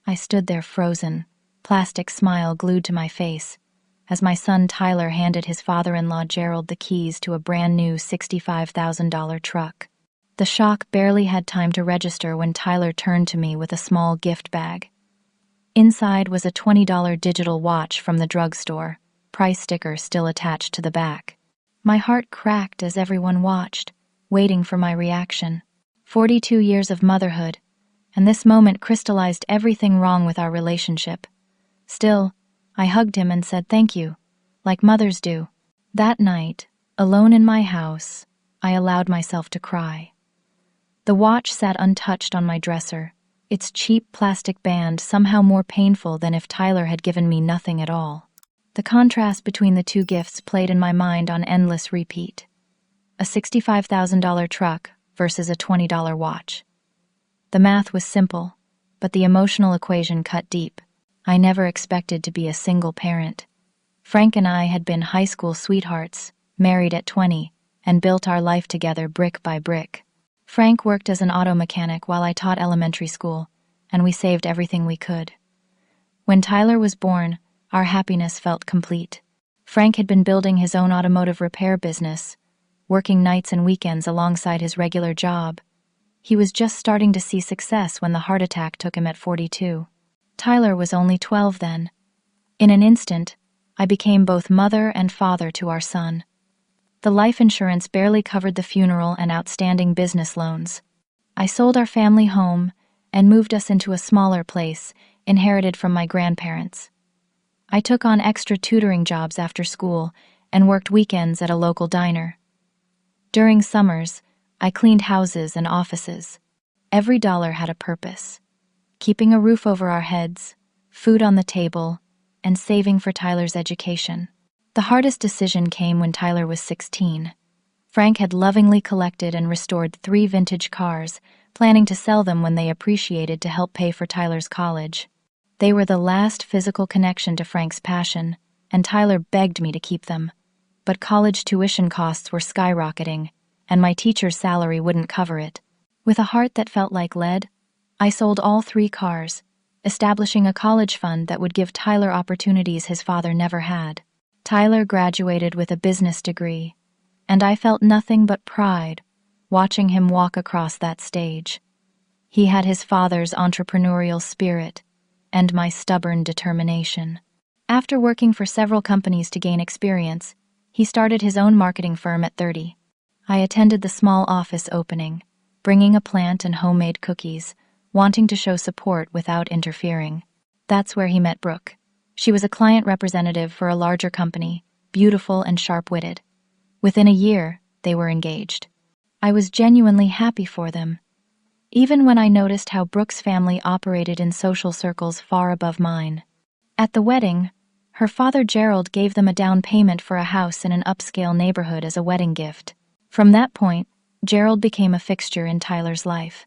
I stood there frozen, plastic smile glued to my face, as my son Tyler handed his father-in-law Gerald the keys to a brand-new $65,000 truck. The shock barely had time to register when Tyler turned to me with a small gift bag. Inside was a $20 digital watch from the drugstore, price sticker still attached to the back. My heart cracked as everyone watched, waiting for my reaction. 42 years of motherhood, and this moment crystallized everything wrong with our relationship. Still, I hugged him and said thank you, like mothers do. That night, alone in my house, I allowed myself to cry. The watch sat untouched on my dresser, its cheap plastic band somehow more painful than if Tyler had given me nothing at all. The contrast between the two gifts played in my mind on endless repeat. A $65,000 truck versus a $20 watch. The math was simple, but the emotional equation cut deep. I never expected to be a single parent. Frank and I had been high school sweethearts, married at 20, and built our life together brick by brick. Frank worked as an auto mechanic while I taught elementary school, and we saved everything we could. When Tyler was born, our happiness felt complete. Frank had been building his own automotive repair business, working nights and weekends alongside his regular job. He was just starting to see success when the heart attack took him at 42. Tyler was only 12 then. In an instant, I became both mother and father to our son. The life insurance barely covered the funeral and outstanding business loans. I sold our family home and moved us into a smaller place, inherited from my grandparents. I took on extra tutoring jobs after school and worked weekends at a local diner. During summers, I cleaned houses and offices. Every dollar had a purpose. Keeping a roof over our heads, food on the table, and saving for Tyler's education. The hardest decision came when Tyler was 16. Frank had lovingly collected and restored 3 vintage cars, planning to sell them when they appreciated to help pay for Tyler's college. They were the last physical connection to Frank's passion, and Tyler begged me to keep them. But college tuition costs were skyrocketing, and my teacher's salary wouldn't cover it. With a heart that felt like lead, I sold all 3 cars, establishing a college fund that would give Tyler opportunities his father never had. Tyler graduated with a business degree, and I felt nothing but pride watching him walk across that stage. He had his father's entrepreneurial spirit and my stubborn determination. After working for several companies to gain experience, he started his own marketing firm at 30. I attended the small office opening, bringing a plant and homemade cookies, wanting to show support without interfering. That's where he met Brooke. She was a client representative for a larger company, beautiful and sharp-witted. Within a year, they were engaged. I was genuinely happy for them, even when I noticed how Brooke's family operated in social circles far above mine. At the wedding, her father Gerald gave them a down payment for a house in an upscale neighborhood as a wedding gift. From that point, Gerald became a fixture in Tyler's life.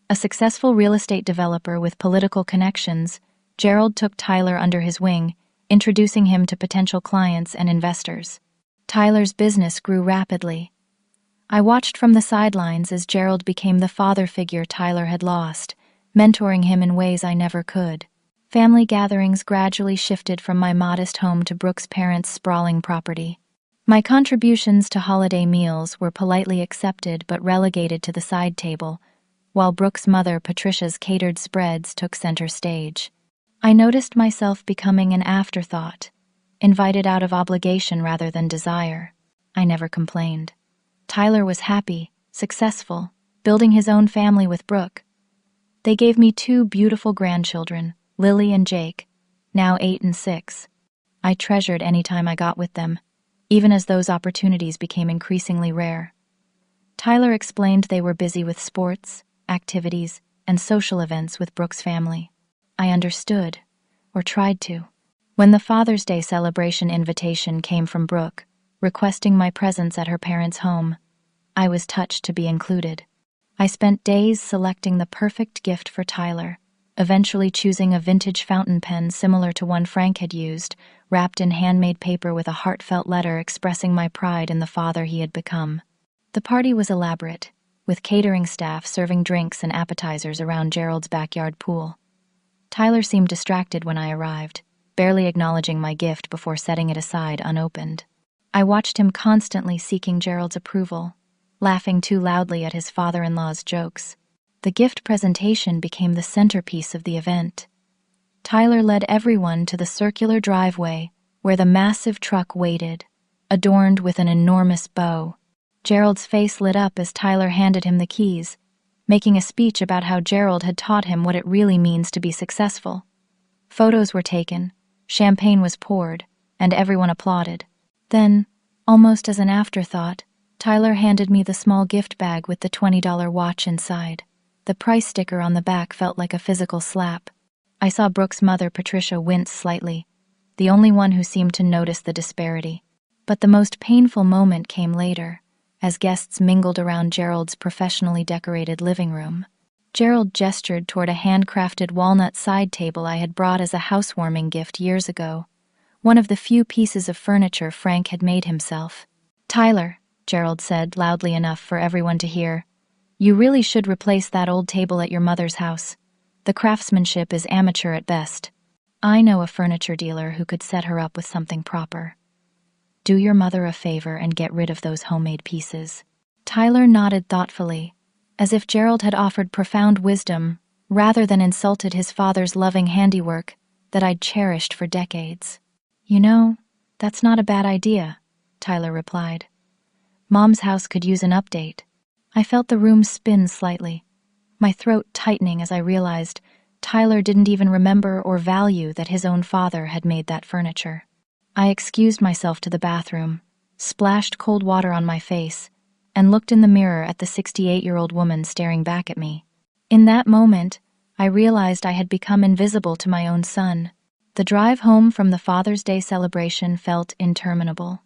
A successful real estate developer with political connections, Gerald took Tyler under his wing, introducing him to potential clients and investors. Tyler's business grew rapidly. I watched from the sidelines as Gerald became the father figure Tyler had lost, mentoring him in ways I never could. Family gatherings gradually shifted from my modest home to Brooke's parents' sprawling property. My contributions to holiday meals were politely accepted but relegated to the side table, while Brooke's mother Patricia's catered spreads took center stage. I noticed myself becoming an afterthought, invited out of obligation rather than desire. I never complained. Tyler was happy, successful, building his own family with Brooke. They gave me 2 beautiful grandchildren, Lily and Jake, now 8 and 6. I treasured any time I got with them, even as those opportunities became increasingly rare. Tyler explained they were busy with sports, activities, and social events with Brooke's family. I understood, or tried to. When the Father's Day celebration invitation came from Brooke, requesting my presence at her parents' home, I was touched to be included. I spent days selecting the perfect gift for Tyler, eventually choosing a vintage fountain pen similar to one Frank had used, wrapped in handmade paper with a heartfelt letter expressing my pride in the father he had become. The party was elaborate, with catering staff serving drinks and appetizers around Gerald's backyard pool. Tyler seemed distracted when I arrived, barely acknowledging my gift before setting it aside unopened. I watched him constantly seeking Gerald's approval, laughing too loudly at his father-in-law's jokes. The gift presentation became the centerpiece of the event. Tyler led everyone to the circular driveway where the massive truck waited, adorned with an enormous bow. Gerald's face lit up as Tyler handed him the keys, making a speech about how Gerald had taught him what it really means to be successful. Photos were taken, champagne was poured, and everyone applauded. Then, almost as an afterthought, Tyler handed me the small gift bag with the $20 watch inside. The price sticker on the back felt like a physical slap. I saw Brooke's mother, Patricia, wince slightly, the only one who seemed to notice the disparity. But the most painful moment came later, as guests mingled around Gerald's professionally decorated living room. Gerald gestured toward a handcrafted walnut side table I had brought as a housewarming gift years ago, one of the few pieces of furniture Frank had made himself. "Tyler," Gerald said loudly enough for everyone to hear, "you really should replace that old table at your mother's house. The craftsmanship is amateur at best. I know a furniture dealer who could set her up with something proper. Do your mother a favor and get rid of those homemade pieces." Tyler nodded thoughtfully, as if Gerald had offered profound wisdom rather than insulted his father's loving handiwork that I'd cherished for decades. "You know, that's not a bad idea," Tyler replied. "Mom's house could use an update." I felt the room spin slightly, my throat tightening as I realized Tyler didn't even remember or value that his own father had made that furniture. I excused myself to the bathroom, splashed cold water on my face, and looked in the mirror at the 68-year-old woman staring back at me. In that moment, I realized I had become invisible to my own son. The drive home from the Father's Day celebration felt interminable.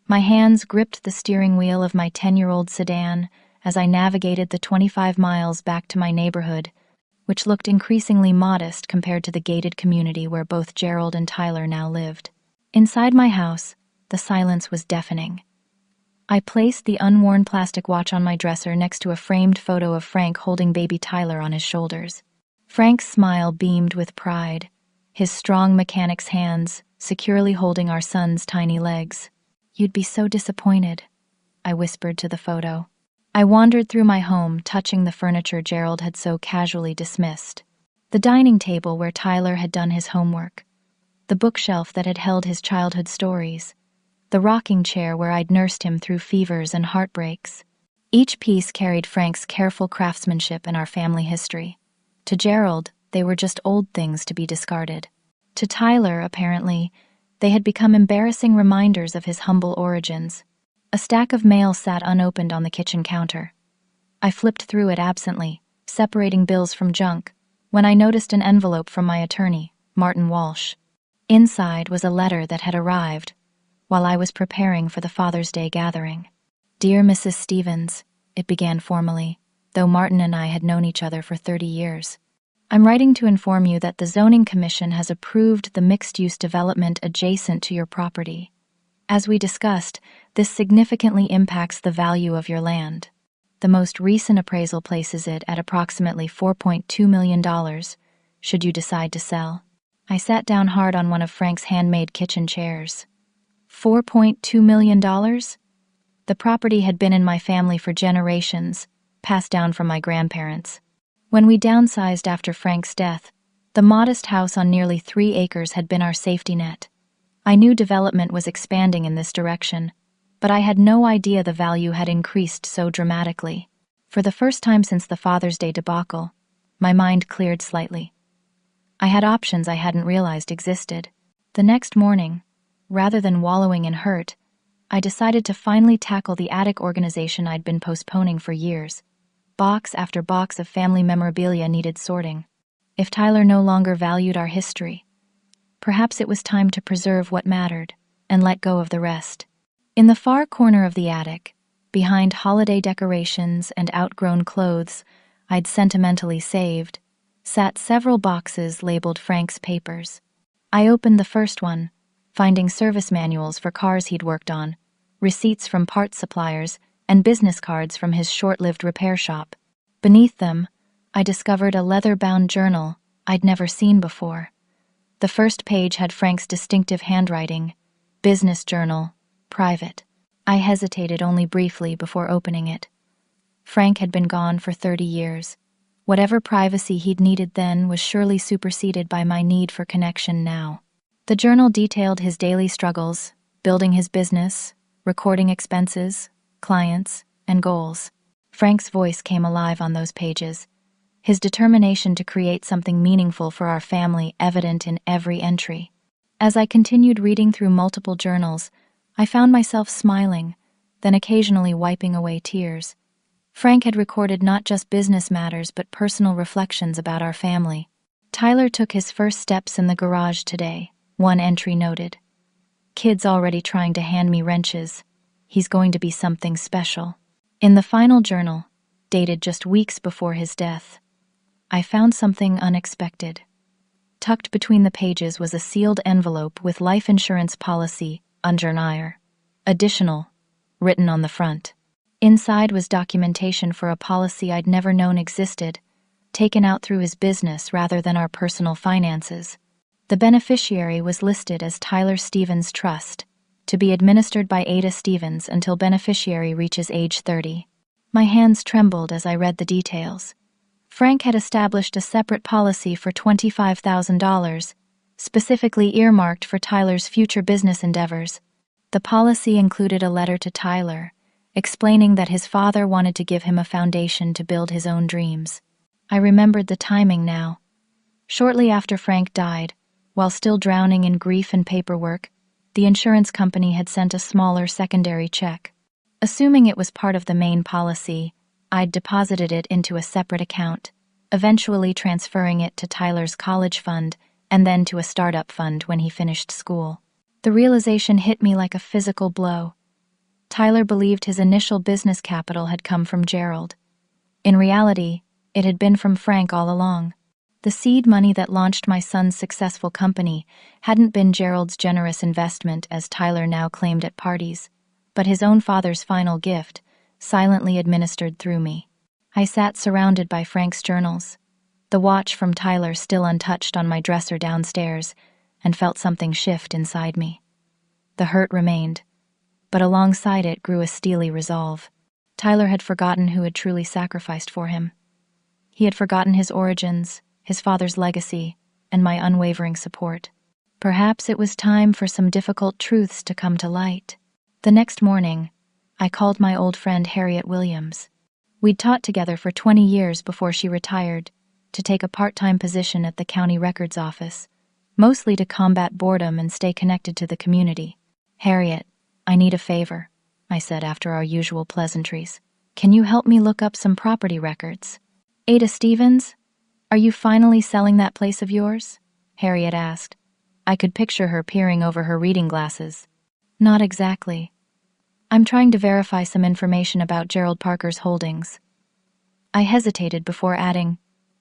My hands gripped the steering wheel of my 10-year-old sedan as I navigated the 25 miles back to my neighborhood, which looked increasingly modest compared to the gated community where both Gerald and Tyler now lived. Inside my house, the silence was deafening. I placed the unworn plastic watch on my dresser next to a framed photo of Frank holding baby Tyler on his shoulders. Frank's smile beamed with pride, his strong mechanic's hands securely holding our son's tiny legs. "You'd be so disappointed," I whispered to the photo. I wandered through my home, touching the furniture Gerald had so casually dismissed. The dining table where Tyler had done his homework, the bookshelf that had held his childhood stories, the rocking chair where I'd nursed him through fevers and heartbreaks. Each piece carried Frank's careful craftsmanship and our family history. To Gerald, they were just old things to be discarded. To Tyler, apparently, they had become embarrassing reminders of his humble origins. A stack of mail sat unopened on the kitchen counter. I flipped through it absently, separating bills from junk, when I noticed an envelope from my attorney, Martin Walsh. Inside was a letter that had arrived while I was preparing for the Father's Day gathering. "Dear Mrs. Stevens," it began formally, though Martin and I had known each other for 30 years. "I'm writing to inform you that the Zoning Commission has approved the mixed-use development adjacent to your property. As we discussed, this significantly impacts the value of your land. The most recent appraisal places it at approximately $4.2 million, should you decide to sell." I sat down hard on one of Frank's handmade kitchen chairs. $4.2 million? The property had been in my family for generations, passed down from my grandparents. When we downsized after Frank's death, the modest house on nearly 3 acres had been our safety net. I knew development was expanding in this direction, but I had no idea the value had increased so dramatically. For the first time since the Father's Day debacle, my mind cleared slightly. I had options I hadn't realized existed. The next morning, rather than wallowing in hurt, I decided to finally tackle the attic organization I'd been postponing for years. Box after box of family memorabilia needed sorting. If Tyler no longer valued our history, perhaps it was time to preserve what mattered and let go of the rest. In the far corner of the attic, behind holiday decorations and outgrown clothes I'd sentimentally saved, sat several boxes labeled Frank's papers. I opened the first one, finding service manuals for cars he'd worked on, receipts from parts suppliers, and business cards from his short-lived repair shop. Beneath them, I discovered a leather-bound journal I'd never seen before. The first page had Frank's distinctive handwriting, business journal, private. I hesitated only briefly before opening it. Frank had been gone for 30 years. Whatever privacy he'd needed then was surely superseded by my need for connection now. The journal detailed his daily struggles, building his business, recording expenses, clients, and goals. Frank's voice came alive on those pages, his determination to create something meaningful for our family evident in every entry. As I continued reading through multiple journals, I found myself smiling, then occasionally wiping away tears. Frank had recorded not just business matters but personal reflections about our family. Tyler took his first steps in the garage today, one entry noted. Kid's already trying to hand me wrenches. He's going to be something special. In the final journal, dated just weeks before his death, I found something unexpected. Tucked between the pages was a sealed envelope with life insurance policy, ungrateful, additional, written on the front. Inside was documentation for a policy I'd never known existed, taken out through his business rather than our personal finances. The beneficiary was listed as Tyler Stevens Trust, to be administered by Ada Stevens until beneficiary reaches age 30. My hands trembled as I read the details. Frank had established a separate policy for $25,000, specifically earmarked for Tyler's future business endeavors. The policy included a letter to Tyler, explaining that his father wanted to give him a foundation to build his own dreams. I remembered the timing now. Shortly after Frank died, while still drowning in grief and paperwork, the insurance company had sent a smaller secondary check. Assuming it was part of the main policy, I'd deposited it into a separate account, eventually transferring it to Tyler's college fund and then to a startup fund when he finished school. The realization hit me like a physical blow. Tyler believed his initial business capital had come from Gerald. In reality, it had been from Frank all along. The seed money that launched my son's successful company hadn't been Gerald's generous investment as Tyler now claimed at parties, but his own father's final gift, silently administered through me. I sat surrounded by Frank's journals, the watch from Tyler still untouched on my dresser downstairs, and felt something shift inside me. The hurt remained, but alongside it grew a steely resolve. Tyler had forgotten who had truly sacrificed for him. He had forgotten his origins, his father's legacy, and my unwavering support. Perhaps it was time for some difficult truths to come to light. The next morning, I called my old friend Harriet Williams. We'd taught together for 20 years before she retired to take a part-time position at the county records office, mostly to combat boredom and stay connected to the community. "Harriet, I need a favor," I said after our usual pleasantries. "Can you help me look up some property records?" "Ada Stevens? Are you finally selling that place of yours?" Harriet asked. I could picture her peering over her reading glasses. "Not exactly. I'm trying to verify some information about Gerald Parker's holdings." I hesitated before adding,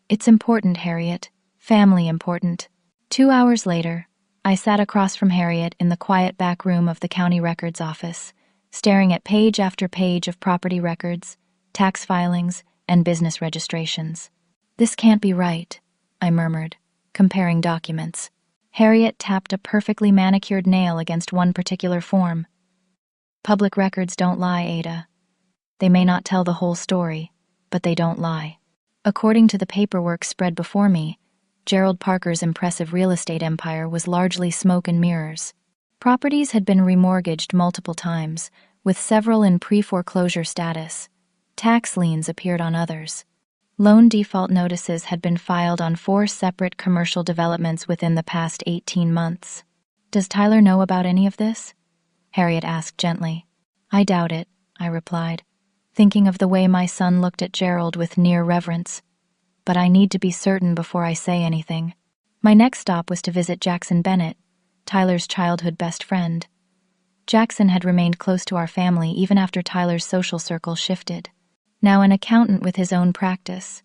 "It's important, Harriet. Family important." 2 hours later, I sat across from Harriet in the quiet back room of the county records office, staring at page after page of property records, tax filings, and business registrations. "This can't be right," I murmured, comparing documents. Harriet tapped a perfectly manicured nail against one particular form. "Public records don't lie, Ada. They may not tell the whole story, but they don't lie." According to the paperwork spread before me, Gerald Parker's impressive real estate empire was largely smoke and mirrors. Properties had been remortgaged multiple times, with several in pre-foreclosure status. Tax liens appeared on others. Loan default notices had been filed on 4 separate commercial developments within the past 18 months. "Does Tyler know about any of this?" Harriet asked gently. "I doubt it," I replied, thinking of the way my son looked at Gerald with near reverence. "But I need to be certain before I say anything." My next stop was to visit Jackson Bennett, Tyler's childhood best friend. Jackson had remained close to our family even after Tyler's social circle shifted. Now an accountant with his own practice,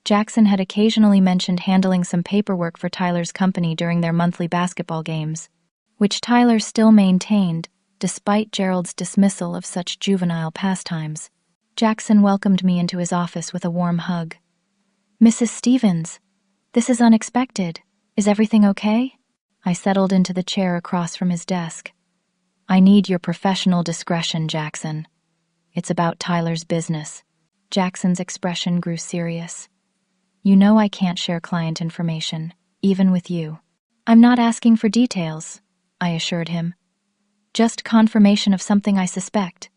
Jackson had occasionally mentioned handling some paperwork for Tyler's company during their monthly basketball games, which Tyler still maintained despite Gerald's dismissal of such juvenile pastimes. Jackson welcomed me into his office with a warm hug. "Mrs. Stevens, This is unexpected. Is everything okay? I settled into the chair across from his desk. I need your professional discretion, Jackson. It's about Tyler's business. Jackson's expression grew serious. You know I can't share client information, even with you. I'm not asking for details, I assured him. Just confirmation of something I suspect.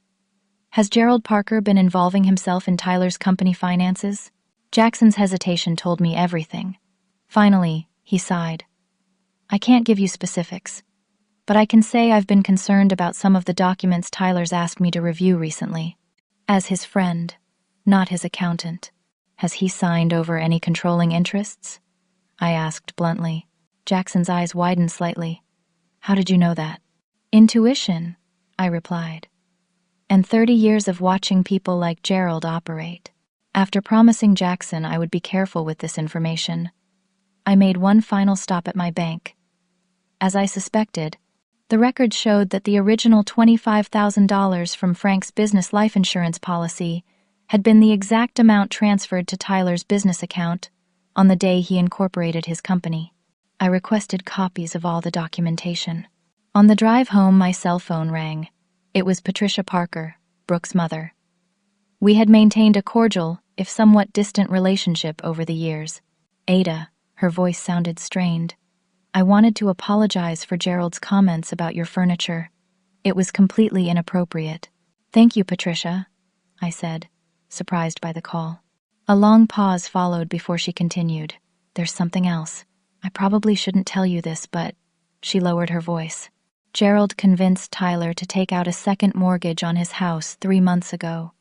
Has Gerald Parker been involving himself in Tyler's company finances? Jackson's hesitation told me everything. Finally, he sighed. I can't give you specifics, but I can say I've been concerned about some of the documents Tyler's asked me to review recently. As his friend, not his accountant. Has he signed over any controlling interests? I asked bluntly. Jackson's eyes widened slightly. How did you know that? Intuition, I replied. And 30 years of watching people like Gerald operate. After promising Jackson I would be careful with this information, I made one final stop at my bank. As I suspected, the records showed that the original $25,000 from Frank's business life insurance policy had been the exact amount transferred to Tyler's business account on the day he incorporated his company. I requested copies of all the documentation. On the drive home, my cell phone rang. It was Patricia Parker, Brooke's mother. We had maintained a cordial, if somewhat distant relationship over the years. Ada, her voice sounded strained. I wanted to apologize for Gerald's comments about your furniture. It was completely inappropriate. Thank you, Patricia, I said, surprised by the call. A long pause followed before she continued. There's something else. I probably shouldn't tell you this, but... She lowered her voice. Gerald convinced Tyler to take out a second mortgage on his house 3 months ago.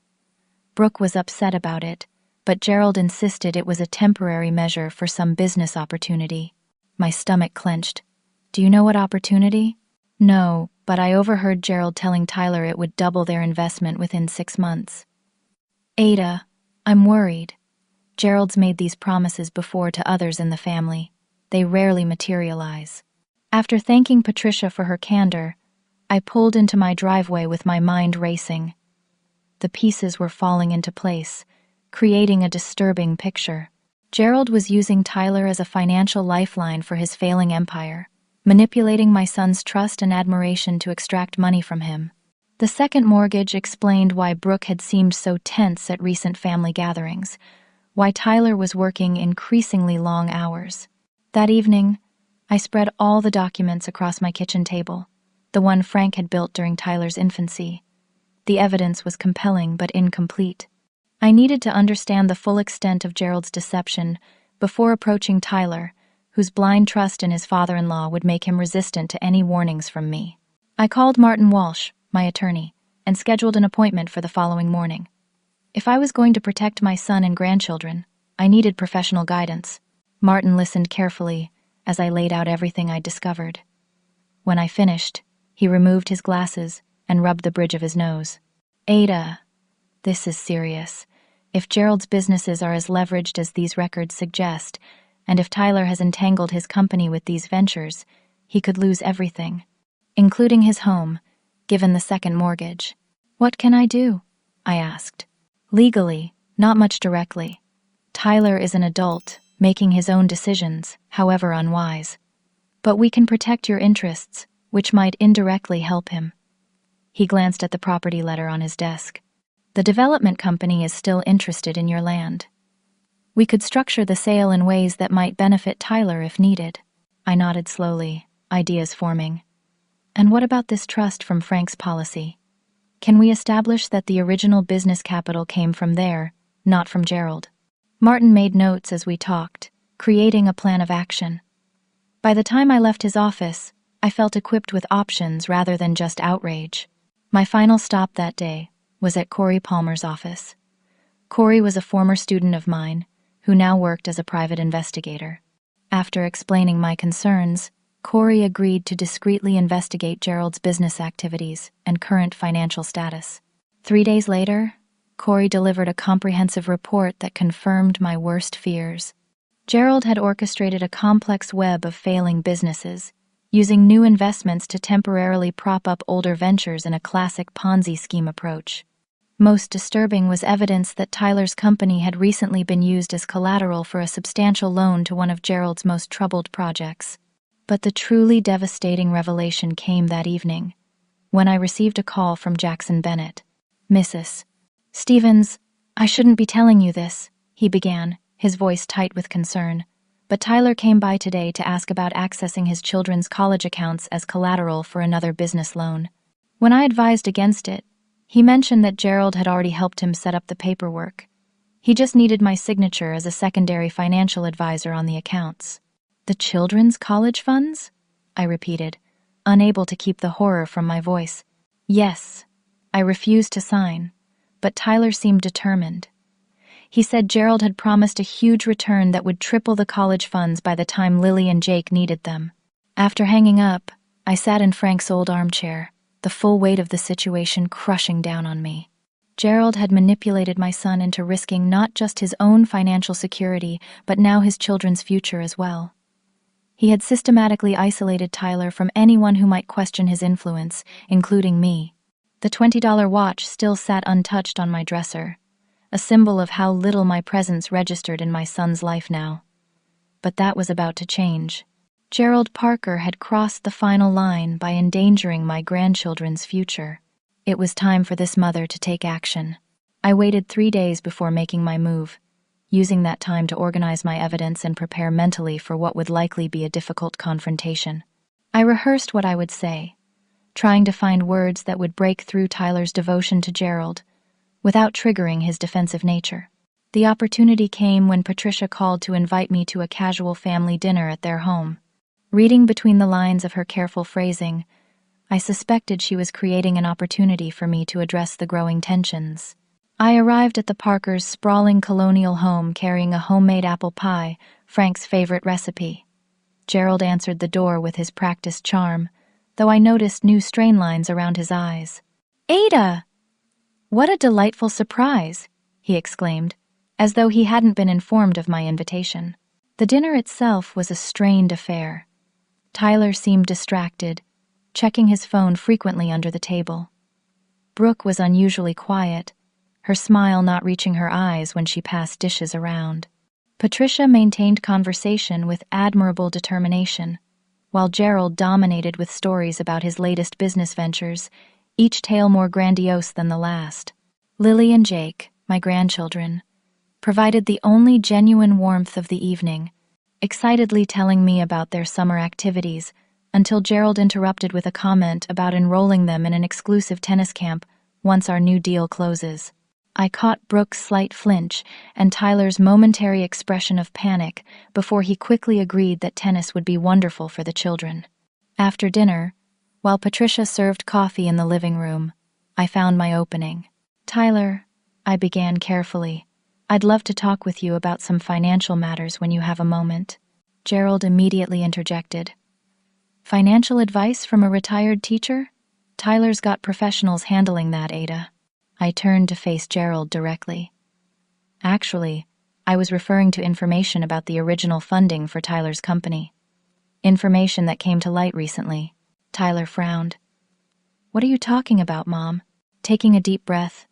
Brooke was upset about it, but Gerald insisted it was a temporary measure for some business opportunity. My stomach clenched. Do you know what opportunity? No, but I overheard Gerald telling Tyler it would double their investment within 6 months. Ada, I'm worried. Gerald's made these promises before to others in the family. They rarely materialize. After thanking Patricia for her candor, I pulled into my driveway with my mind racing. The pieces were falling into place, creating a disturbing picture. Gerald was using Tyler as a financial lifeline for his failing empire, manipulating my son's trust and admiration to extract money from him. The second mortgage explained why Brooke had seemed so tense at recent family gatherings, why Tyler was working increasingly long hours. That evening, I spread all the documents across my kitchen table, the one Frank had built during Tyler's infancy. The evidence was compelling but incomplete. I needed to understand the full extent of Gerald's deception before approaching Tyler, whose blind trust in his father-in-law would make him resistant to any warnings from me. I called Martin Walsh, my attorney, and scheduled an appointment for the following morning. If I was going to protect my son and grandchildren, I needed professional guidance. Martin listened carefully as I laid out everything I'd discovered. When I finished, he removed his glasses and rubbed the bridge of his nose. Ada, this is serious. If Gerald's businesses are as leveraged as these records suggest, and if Tyler has entangled his company with these ventures, he could lose everything, including his home, given the second mortgage. What can I do? I asked. Legally, not much directly. Tyler is an adult, making his own decisions, however unwise. But we can protect your interests, which might indirectly help him. He glanced at the property letter on his desk. The development company is still interested in your land. We could structure the sale in ways that might benefit Tyler if needed. I nodded slowly, ideas forming. And what about this trust from Frank's policy? Can we establish that the original business capital came from there, not from Gerald? Martin made notes as we talked, creating a plan of action. By the time I left his office, I felt equipped with options rather than just outrage. My final stop that day was at Corey Palmer's office. Corey was a former student of mine, who now worked as a private investigator. After explaining my concerns, Corey agreed to discreetly investigate Gerald's business activities and current financial status. 3 days later, Corey delivered a comprehensive report that confirmed my worst fears. Gerald had orchestrated a complex web of failing businesses, using new investments to temporarily prop up older ventures in a classic Ponzi scheme approach. Most disturbing was evidence that Tyler's company had recently been used as collateral for a substantial loan to one of Gerald's most troubled projects. But the truly devastating revelation came that evening, when I received a call from Jackson Bennett. "Mrs. Stevens, I shouldn't be telling you this," he began, his voice tight with concern. "But Tyler came by today to ask about accessing his children's college accounts as collateral for another business loan. When I advised against it, he mentioned that Gerald had already helped him set up the paperwork. He just needed my signature as a secondary financial advisor on the accounts." "The children's college funds?" I repeated, unable to keep the horror from my voice. "Yes." I refused to sign, but Tyler seemed determined. He said Gerald had promised a huge return that would triple the college funds by the time Lily and Jake needed them. After hanging up, I sat in Frank's old armchair, the full weight of the situation crushing down on me. Gerald had manipulated my son into risking not just his own financial security, but now his children's future as well. He had systematically isolated Tyler from anyone who might question his influence, including me. The $20 watch still sat untouched on my dresser, a symbol of how little my presence registered in my son's life now. But that was about to change. Gerald Parker had crossed the final line by endangering my grandchildren's future. It was time for this mother to take action. I waited 3 days before making my move, using that time to organize my evidence and prepare mentally for what would likely be a difficult confrontation. I rehearsed what I would say, trying to find words that would break through Tyler's devotion to Gerald, without triggering his defensive nature. The opportunity came when Patricia called to invite me to a casual family dinner at their home. Reading between the lines of her careful phrasing, I suspected she was creating an opportunity for me to address the growing tensions. I arrived at the Parkers' sprawling colonial home carrying a homemade apple pie, Frank's favorite recipe. Gerald answered the door with his practiced charm, though I noticed new strain lines around his eyes. "Ada! What a delightful surprise!" he exclaimed, as though he hadn't been informed of my invitation. The dinner itself was a strained affair. Tyler seemed distracted, checking his phone frequently under the table. Brooke was unusually quiet, her smile not reaching her eyes when she passed dishes around. Patricia maintained conversation with admirable determination, while Gerald dominated with stories about his latest business ventures, each tale more grandiose than the last. Lily and Jake, my grandchildren, provided the only genuine warmth of the evening, excitedly telling me about their summer activities, until Gerald interrupted with a comment about enrolling them in an exclusive tennis camp once our new deal closes. I caught Brooke's slight flinch and Tyler's momentary expression of panic before he quickly agreed that tennis would be wonderful for the children. After dinner, while Patricia served coffee in the living room, I found my opening. "Tyler," I began carefully, "I'd love to talk with you about some financial matters when you have a moment." Gerald immediately interjected. "Financial advice from a retired teacher? Tyler's got professionals handling that, Ada." I turned to face Gerald directly. "Actually, I was referring to information about the original funding for Tyler's company. Information that came to light recently." Tyler frowned. "What are you talking about, Mom?" Taking a deep breath,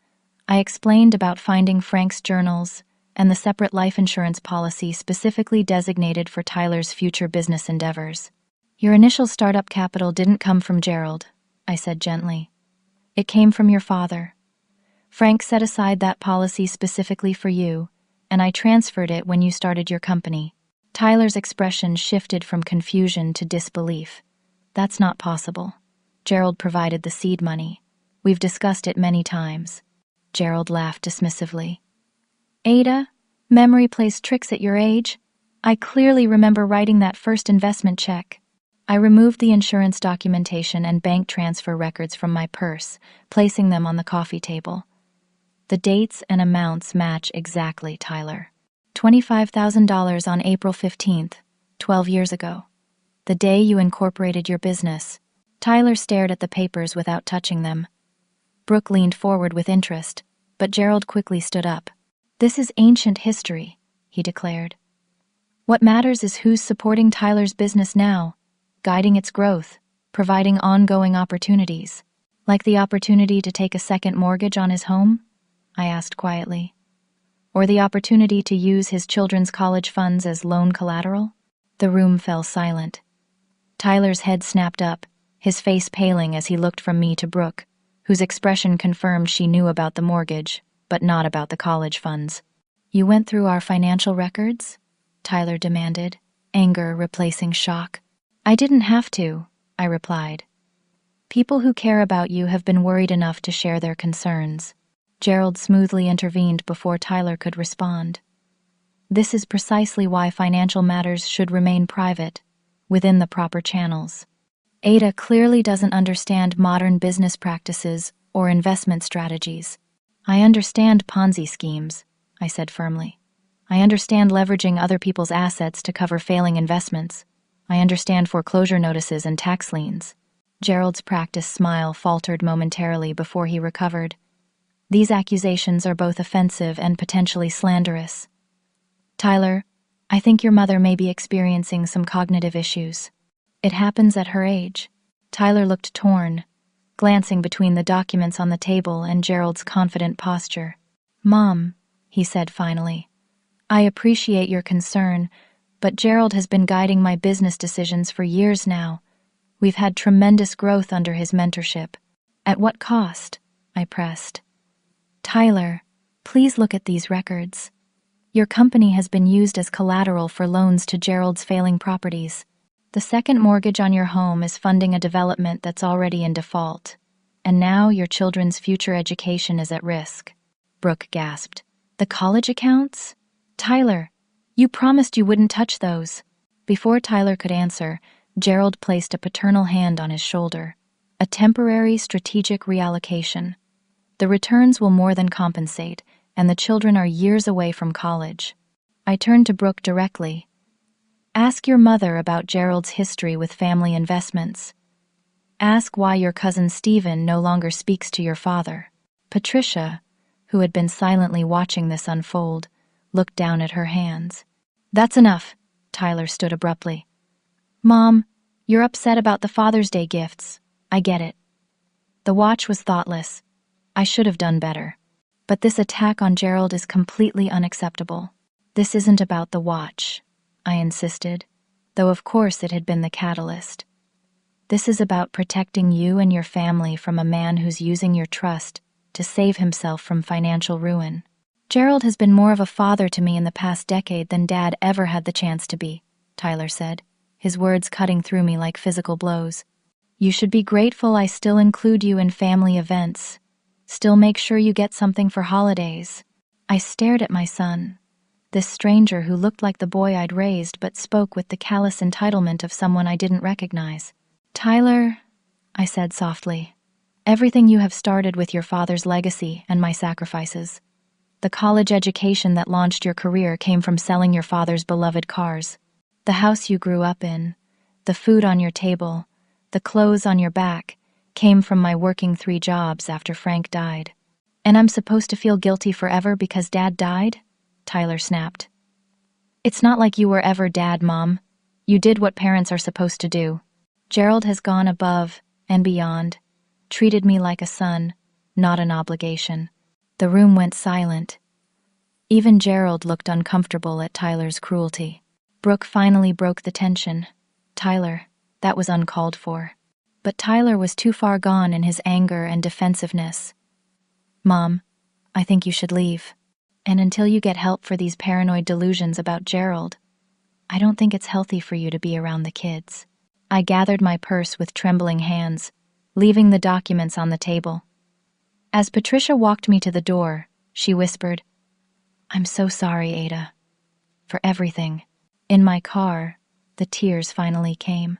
I explained about finding Frank's journals and the separate life insurance policy specifically designated for Tyler's future business endeavors. "Your initial startup capital didn't come from Gerald," I said gently. "It came from your father. Frank set aside that policy specifically for you, and I transferred it when you started your company." Tyler's expression shifted from confusion to disbelief. "That's not possible. Gerald provided the seed money. We've discussed it many times." Gerald laughed dismissively. "Ada, memory plays tricks at your age. I clearly remember writing that first investment check." I removed the insurance documentation and bank transfer records from my purse, placing them on the coffee table. "The dates and amounts match exactly, Tyler. $25,000 on April 15th, 12 years ago. The day you incorporated your business." Tyler stared at the papers without touching them. Brooke leaned forward with interest, but Gerald quickly stood up. "This is ancient history," he declared. "What matters is who's supporting Tyler's business now, guiding its growth, providing ongoing opportunities, like the opportunity to take a second mortgage on his home." I asked quietly. Or the opportunity to use his children's college funds as loan collateral? The room fell silent. Tyler's head snapped up, his face paling as he looked from me to Brooke, whose expression confirmed she knew about the mortgage, but not about the college funds. "You went through our financial records?" Tyler demanded, anger replacing shock. "I didn't have to," I replied. "People who care about you have been worried enough to share their concerns." Gerald smoothly intervened before Tyler could respond. "This is precisely why financial matters should remain private, within the proper channels. Ada clearly doesn't understand modern business practices or investment strategies." "I understand Ponzi schemes," I said firmly. "I understand leveraging other people's assets to cover failing investments. I understand foreclosure notices and tax liens." Gerald's practiced smile faltered momentarily before he recovered. "These accusations are both offensive and potentially slanderous. Tyler, I think your mother may be experiencing some cognitive issues. It happens at her age." Tyler looked torn, glancing between the documents on the table and Gerald's confident posture. "Mom," he said finally, "I appreciate your concern, but Gerald has been guiding my business decisions for years now. We've had tremendous growth under his mentorship." "At what cost?" I pressed. "Tyler, please look at these records. Your company has been used as collateral for loans to Gerald's failing properties. The second mortgage on your home is funding a development that's already in default. And now your children's future education is at risk." Brooke gasped. "The college accounts? Tyler, you promised you wouldn't touch those." Before Tyler could answer, Gerald placed a paternal hand on his shoulder. "A temporary strategic reallocation. The returns will more than compensate, and the children are years away from college." I turned to Brooke directly. "Ask your mother about Gerald's history with family investments. Ask why your cousin Stephen no longer speaks to your father." Patricia, who had been silently watching this unfold, looked down at her hands. "That's enough," Tyler stood abruptly. "Mom, you're upset about the Father's Day gifts. I get it. The watch was thoughtless. I should have done better. But this attack on Gerald is completely unacceptable. This isn't about the watch," I insisted, though of course it had been the catalyst. "This is about protecting you and your family from a man who's using your trust to save himself from financial ruin. Gerald has been more of a father to me in the past decade than Dad ever had the chance to be," Tyler said, his words cutting through me like physical blows. "You should be grateful I still include you in family events. Still make sure you get something for holidays." I stared at my son, this stranger who looked like the boy I'd raised but spoke with the callous entitlement of someone I didn't recognize. "Tyler," I said softly, "everything you have started with your father's legacy and my sacrifices. The college education that launched your career came from selling your father's beloved cars. The house you grew up in, the food on your table, the clothes on your back, came from my working 3 jobs after Frank died. And I'm supposed to feel guilty forever because Dad died?" Tyler snapped. "It's not like you were ever Dad, Mom. You did what parents are supposed to do. Gerald has gone above and beyond, treated me like a son, not an obligation." The room went silent. Even Gerald looked uncomfortable at Tyler's cruelty. Brooke finally broke the tension. "Tyler, that was uncalled for." But Tyler was too far gone in his anger and defensiveness. "Mom, I think you should leave. And until you get help for these paranoid delusions about Gerald, I don't think it's healthy for you to be around the kids." I gathered my purse with trembling hands, leaving the documents on the table. As Patricia walked me to the door, she whispered, "I'm so sorry, Ada. For everything." In my car, the tears finally came.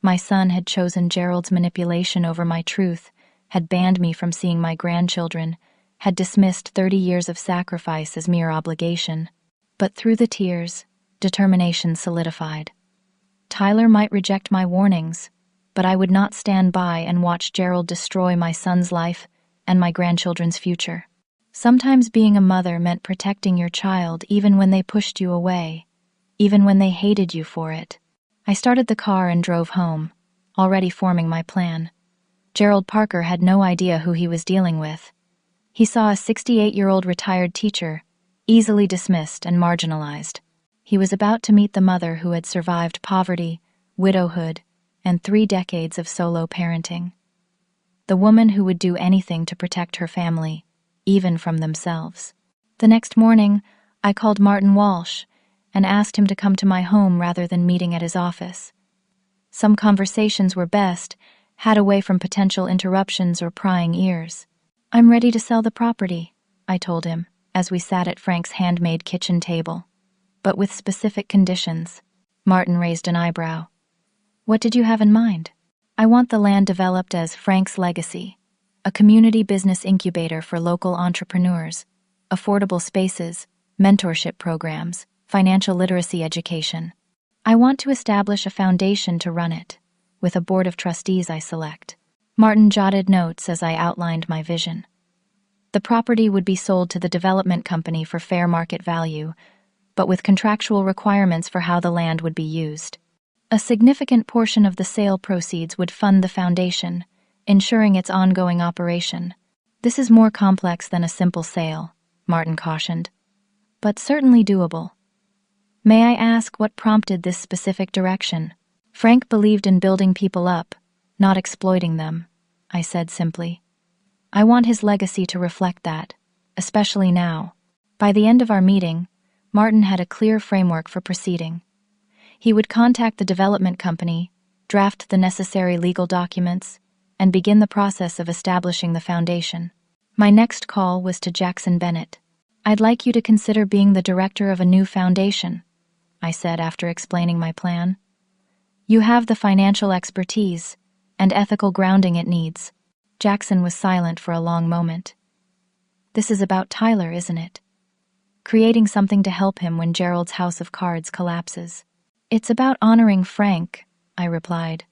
My son had chosen Gerald's manipulation over my truth, had banned me from seeing my grandchildren, had dismissed 30 years of sacrifice as mere obligation. But through the tears, determination solidified. Tyler might reject my warnings, but I would not stand by and watch Gerald destroy my son's life and my grandchildren's future. Sometimes being a mother meant protecting your child even when they pushed you away, even when they hated you for it. I started the car and drove home, already forming my plan. Gerald Parker had no idea who he was dealing with. He saw a 68-year-old retired teacher, easily dismissed and marginalized. He was about to meet the mother who had survived poverty, widowhood, and 3 decades of solo parenting. The woman who would do anything to protect her family, even from themselves. The next morning, I called Martin Walsh and asked him to come to my home rather than meeting at his office. Some conversations were best, had away from potential interruptions or prying ears. "I'm ready to sell the property," I told him, as we sat at Frank's handmade kitchen table. "But with specific conditions." Martin raised an eyebrow. "What did you have in mind?" "I want the land developed as Frank's Legacy, a community business incubator for local entrepreneurs, affordable spaces, mentorship programs, financial literacy education. I want to establish a foundation to run it, with a board of trustees I select." Martin jotted notes as I outlined my vision. The property would be sold to the development company for fair market value, but with contractual requirements for how the land would be used. A significant portion of the sale proceeds would fund the foundation, ensuring its ongoing operation. "This is more complex than a simple sale," Martin cautioned, "but certainly doable." "May I ask what prompted this specific direction?" "Frank believed in building people up, not exploiting them," I said simply. "I want his legacy to reflect that, especially now." By the end of our meeting, Martin had a clear framework for proceeding. He would contact the development company, draft the necessary legal documents, and begin the process of establishing the foundation. My next call was to Jackson Bennett. "I'd like you to consider being the director of a new foundation," I said after explaining my plan. "You have the financial expertise and ethical grounding it needs." Jackson was silent for a long moment. "This is about Tyler, isn't it? Creating something to help him when Gerald's house of cards collapses." "It's about honoring Frank," I replied.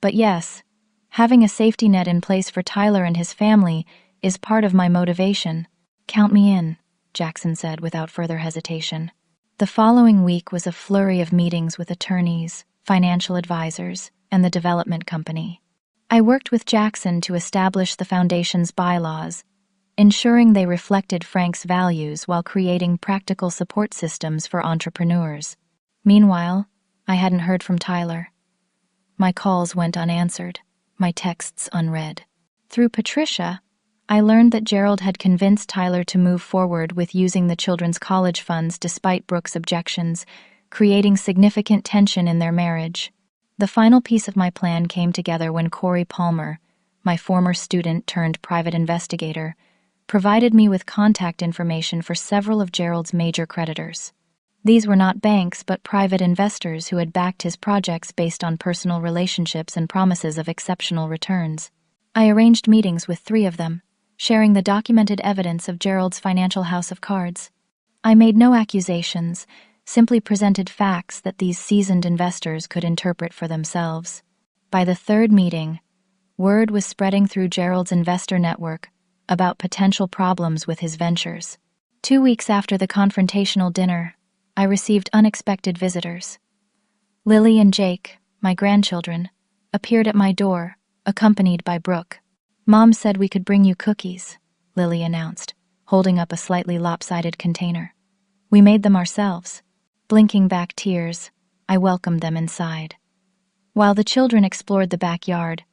"But yes, having a safety net in place for Tyler and his family is part of my motivation." "Count me in," Jackson said without further hesitation. The following week was a flurry of meetings with attorneys, financial advisors, and the development company. I worked with Jackson to establish the foundation's bylaws, ensuring they reflected Frank's values while creating practical support systems for entrepreneurs. Meanwhile, I hadn't heard from Tyler. My calls went unanswered, my texts unread. Through Patricia, I learned that Gerald had convinced Tyler to move forward with using the children's college funds despite Brooke's objections, creating significant tension in their marriage. The final piece of my plan came together when Corey Palmer, my former student turned private investigator, provided me with contact information for several of Gerald's major creditors. These were not banks but private investors who had backed his projects based on personal relationships and promises of exceptional returns. I arranged meetings with 3 of them, sharing the documented evidence of Gerald's financial house of cards. I made no accusations, simply presented facts that these seasoned investors could interpret for themselves. By the 3rd meeting, word was spreading through Gerald's investor network about potential problems with his ventures. 2 weeks after the confrontational dinner, I received unexpected visitors. Lily and Jake, my grandchildren, appeared at my door, accompanied by Brooke. "Mom said we could bring you cookies," Lily announced, holding up a slightly lopsided container. "We made them ourselves." Blinking back tears, I welcomed them inside. While the children explored the backyard,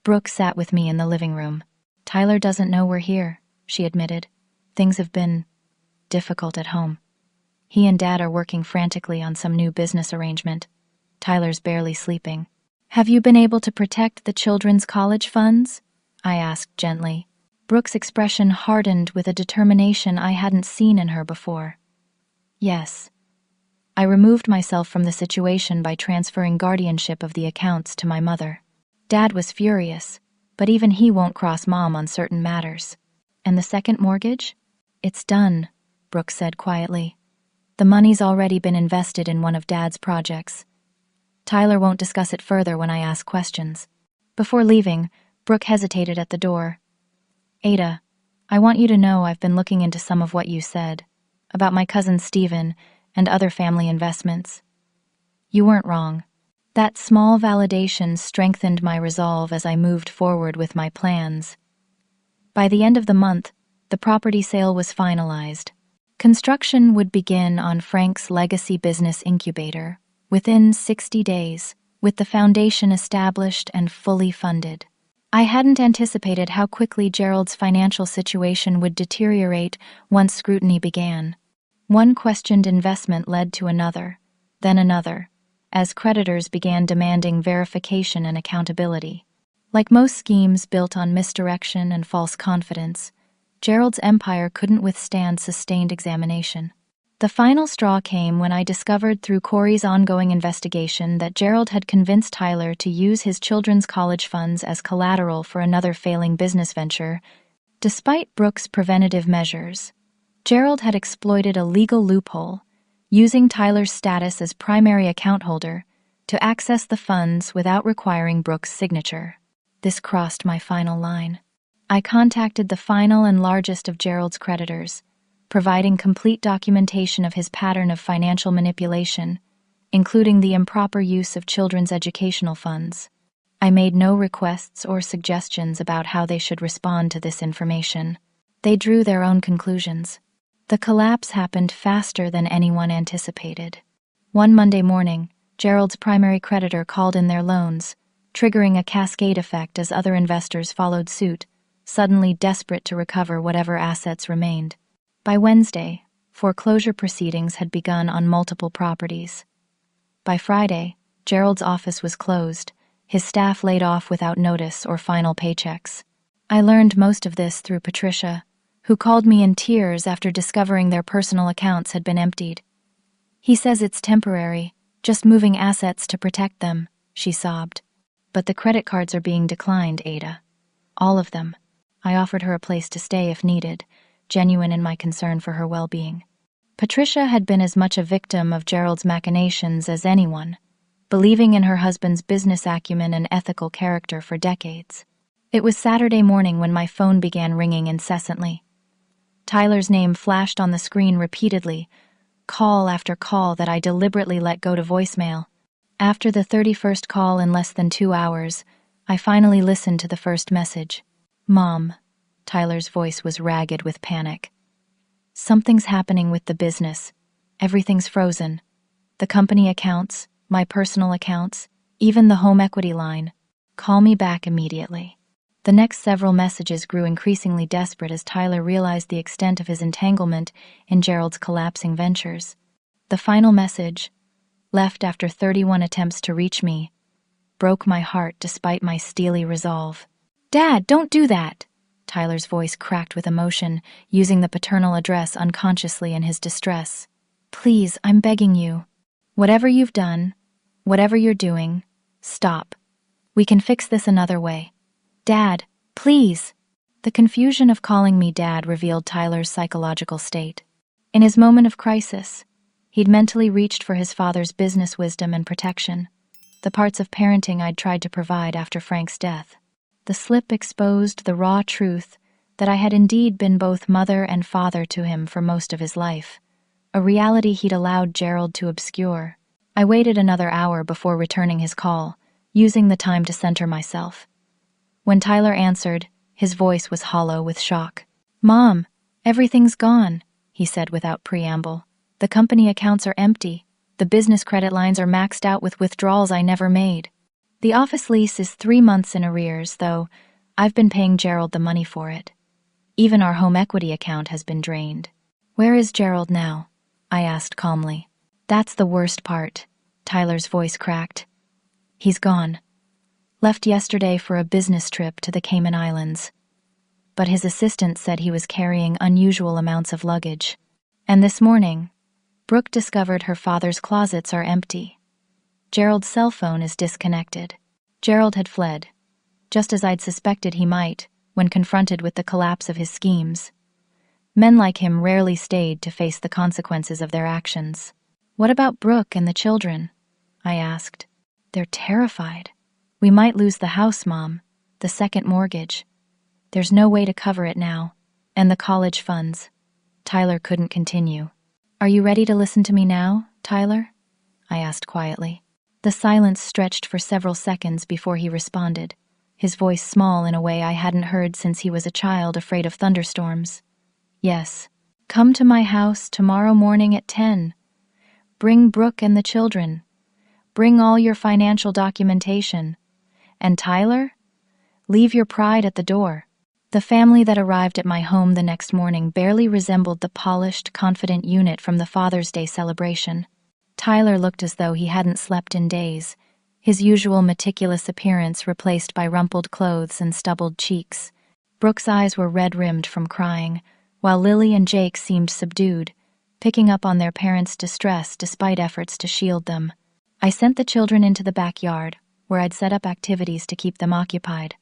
Brooke sat with me in the living room. "Tyler doesn't know we're here," she admitted. "Things have been difficult at home. He and Dad are working frantically on some new business arrangement. Tyler's barely sleeping." "Have you been able to protect the children's college funds?" I asked gently. Brooke's expression hardened with a determination I hadn't seen in her before. "Yes. I removed myself from the situation by transferring guardianship of the accounts to my mother. Dad was furious, but even he won't cross Mom on certain matters." "And the second mortgage?" "It's done," Brooke said quietly. "The money's already been invested in one of Dad's projects. Tyler won't discuss it further when I ask questions." Before leaving, Brooke hesitated at the door. "Ada, I want you to know I've been looking into some of what you said, about my cousin Stephen and other family investments. You weren't wrong." That small validation strengthened my resolve as I moved forward with my plans. By the end of the month, The property sale was finalized. Construction would begin on Frank's legacy business incubator within 60 days, with the foundation established and fully funded. I hadn't anticipated how quickly Gerald's financial situation would deteriorate once scrutiny began. One questioned investment led to another, then another, as creditors began demanding verification and accountability. Like most schemes built on misdirection and false confidence, Gerald's empire couldn't withstand sustained examination. The final straw came when I discovered through Corey's ongoing investigation that Gerald had convinced Tyler to use his children's college funds as collateral for another failing business venture. Despite Brooke's preventative measures, Gerald had exploited a legal loophole, using Tyler's status as primary account holder to access the funds without requiring Brooke's signature. This crossed my final line. I contacted the final and largest of Gerald's creditors, providing complete documentation of his pattern of financial manipulation, including the improper use of children's educational funds. I made no requests or suggestions about how they should respond to this information. They drew their own conclusions. The collapse happened faster than anyone anticipated. One Monday morning, Gerald's primary creditor called in their loans, triggering a cascade effect as other investors followed suit, suddenly desperate to recover whatever assets remained. By Wednesday, foreclosure proceedings had begun on multiple properties. By Friday, Gerald's office was closed, his staff laid off without notice or final paychecks. I learned most of this through Patricia, who called me in tears after discovering their personal accounts had been emptied. "He says it's temporary, just moving assets to protect them," she sobbed. "But the credit cards are being declined, Ada. All of them." I offered her a place to stay if needed, genuine in my concern for her well-being. Patricia had been as much a victim of Gerald's machinations as anyone, believing in her husband's business acumen and ethical character for decades. It was Saturday morning when my phone began ringing incessantly. Tyler's name flashed on the screen repeatedly, call after call that I deliberately let go to voicemail. After the 31st call in less than 2 hours, I finally listened to the first message. "Mom." Tyler's voice was ragged with panic. "Something's happening with the business. Everything's frozen. The company accounts, my personal accounts, even the home equity line. Call me back immediately." The next several messages grew increasingly desperate as Tyler realized the extent of his entanglement in Gerald's collapsing ventures. The final message, left after 31 attempts to reach me, broke my heart despite my steely resolve. "Dad, don't do that!" Tyler's voice cracked with emotion, using the paternal address unconsciously in his distress. "Please, I'm begging you. Whatever you've done, whatever you're doing, stop. We can fix this another way. Dad, please!" The confusion of calling me Dad revealed Tyler's psychological state. In his moment of crisis, he'd mentally reached for his father's business wisdom and protection, the parts of parenting I'd tried to provide after Frank's death. The slip exposed the raw truth that I had indeed been both mother and father to him for most of his life, a reality he'd allowed Gerald to obscure. I waited another hour before returning his call, using the time to center myself. When Tyler answered, his voice was hollow with shock. "Mom, everything's gone," he said without preamble. "The company accounts are empty. The business credit lines are maxed out with withdrawals I never made. The office lease is 3 months in arrears, though I've been paying Gerald the money for it. Even our home equity account has been drained." "Where is Gerald now?" I asked calmly. "That's the worst part," Tyler's voice cracked. "He's gone. Left yesterday for a business trip to the Cayman Islands. But his assistant said he was carrying unusual amounts of luggage. And this morning, Brooke discovered her father's closets are empty. Gerald's cell phone is disconnected." Gerald had fled, just as I'd suspected he might when confronted with the collapse of his schemes. Men like him rarely stayed to face the consequences of their actions. "What about Brooke and the children?" I asked. "They're terrified. We might lose the house, Mom, the second mortgage. There's no way to cover it now. And the college funds." Tyler couldn't continue. "Are you ready to listen to me now, Tyler?" I asked quietly. The silence stretched for several seconds before he responded, his voice small in a way I hadn't heard since he was a child afraid of thunderstorms. Yes. Come to my house tomorrow morning at 10. Bring Brooke and the children. Bring all your financial documentation. And Tyler? Leave your pride at the door. The family that arrived at my home the next morning barely resembled the polished, confident unit from the Father's Day celebration. Tyler looked as though he hadn't slept in days, his usual meticulous appearance replaced by rumpled clothes and stubbled cheeks. Brooke's eyes were red-rimmed from crying, while Lily and Jake seemed subdued, picking up on their parents' distress despite efforts to shield them. I sent the children into the backyard, where I'd set up activities to keep them occupied,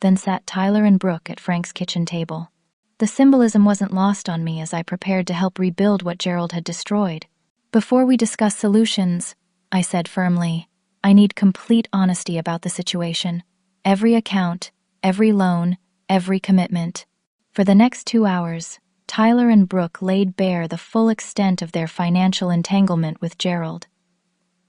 then sat Tyler and Brooke at Frank's kitchen table. The symbolism wasn't lost on me as I prepared to help rebuild what Gerald had destroyed. Before we discuss solutions, I said firmly, I need complete honesty about the situation. Every account, every loan, every commitment. For the next 2 hours, Tyler and Brooke laid bare the full extent of their financial entanglement with Gerald.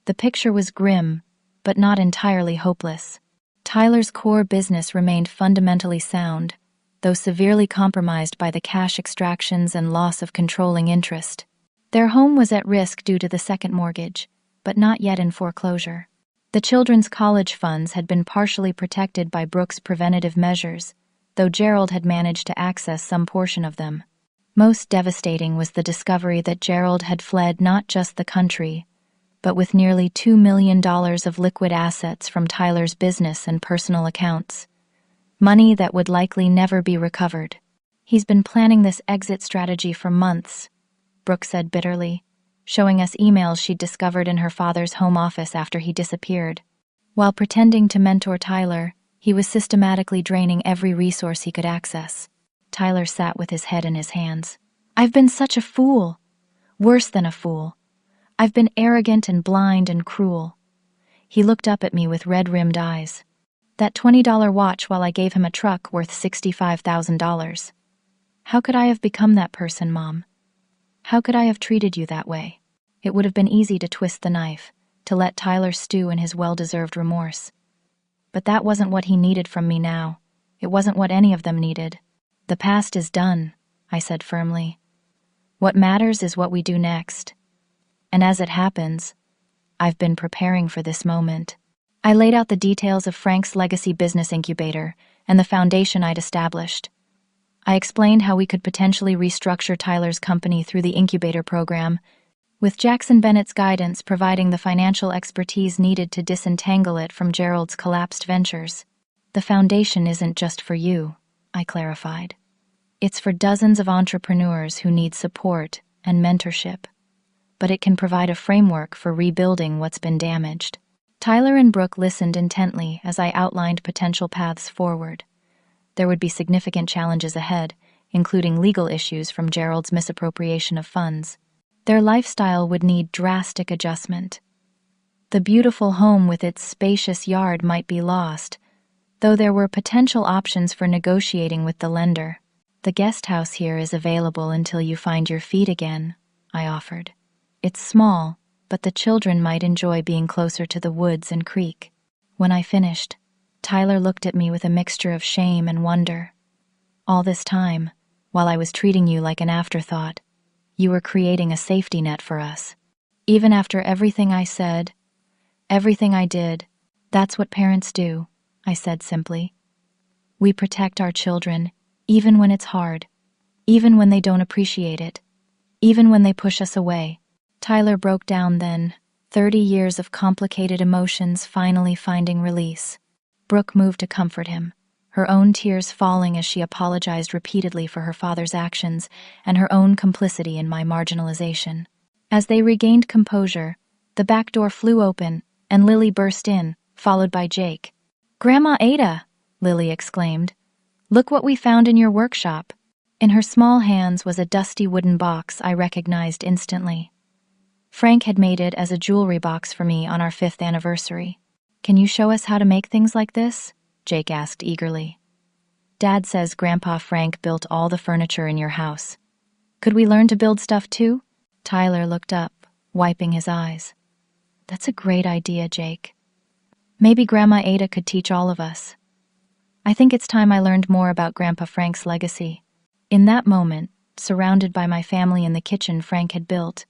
The picture was grim, but not entirely hopeless. Tyler's core business remained fundamentally sound, though severely compromised by the cash extractions and loss of controlling interest. Their home was at risk due to the second mortgage, but not yet in foreclosure. The children's college funds had been partially protected by Brooke's preventative measures, though Gerald had managed to access some portion of them. Most devastating was the discovery that Gerald had fled not just the country, but with nearly $2 million of liquid assets from Tyler's business and personal accounts. Money that would likely never be recovered. He's been planning this exit strategy for months, Brooke said bitterly, showing us emails she'd discovered in her father's home office after he disappeared. While pretending to mentor Tyler, he was systematically draining every resource he could access. Tyler sat with his head in his hands. I've been such a fool. Worse than a fool. I've been arrogant and blind and cruel. He looked up at me with red-rimmed eyes. That $20 watch while I gave him a truck worth $65,000. How could I have become that person, Mom? How could I have treated you that way? It would have been easy to twist the knife, to let Tyler stew in his well-deserved remorse. But that wasn't what he needed from me now. It wasn't what any of them needed. The past is done, I said firmly. What matters is what we do next. And as it happens, I've been preparing for this moment. I laid out the details of Frank's legacy business incubator and the foundation I'd established. I explained how we could potentially restructure Tyler's company through the incubator program, with Jackson Bennett's guidance providing the financial expertise needed to disentangle it from Gerald's collapsed ventures. The foundation isn't just for you, I clarified. It's for dozens of entrepreneurs who need support and mentorship, but it can provide a framework for rebuilding what's been damaged. Tyler and Brooke listened intently as I outlined potential paths forward. There would be significant challenges ahead, including legal issues from Gerald's misappropriation of funds. Their lifestyle would need drastic adjustment. The beautiful home with its spacious yard might be lost, though there were potential options for negotiating with the lender. The guest house here is available until you find your feet again, I offered. It's small, but the children might enjoy being closer to the woods and creek. When I finished, Tyler looked at me with a mixture of shame and wonder. All this time, while I was treating you like an afterthought, you were creating a safety net for us. Even after everything I said, everything I did, that's what parents do, I said simply. We protect our children, even when it's hard, even when they don't appreciate it, even when they push us away. Tyler broke down then, 30 years of complicated emotions finally finding release. Brooke moved to comfort him, her own tears falling as she apologized repeatedly for her father's actions and her own complicity in my marginalization. As they regained composure, the back door flew open and Lily burst in, followed by Jake. "Grandma Ada," Lily exclaimed. "Look what we found in your workshop." In her small hands was a dusty wooden box I recognized instantly. Frank had made it as a jewelry box for me on our 5th anniversary. "Can you show us how to make things like this?" Jake asked eagerly. "Dad says Grandpa Frank built all the furniture in your house. Could we learn to build stuff too?" Tyler looked up, wiping his eyes. "That's a great idea, Jake. Maybe Grandma Ada could teach all of us." I think it's time I learned more about Grandpa Frank's legacy. In that moment, surrounded by my family in the kitchen Frank had built,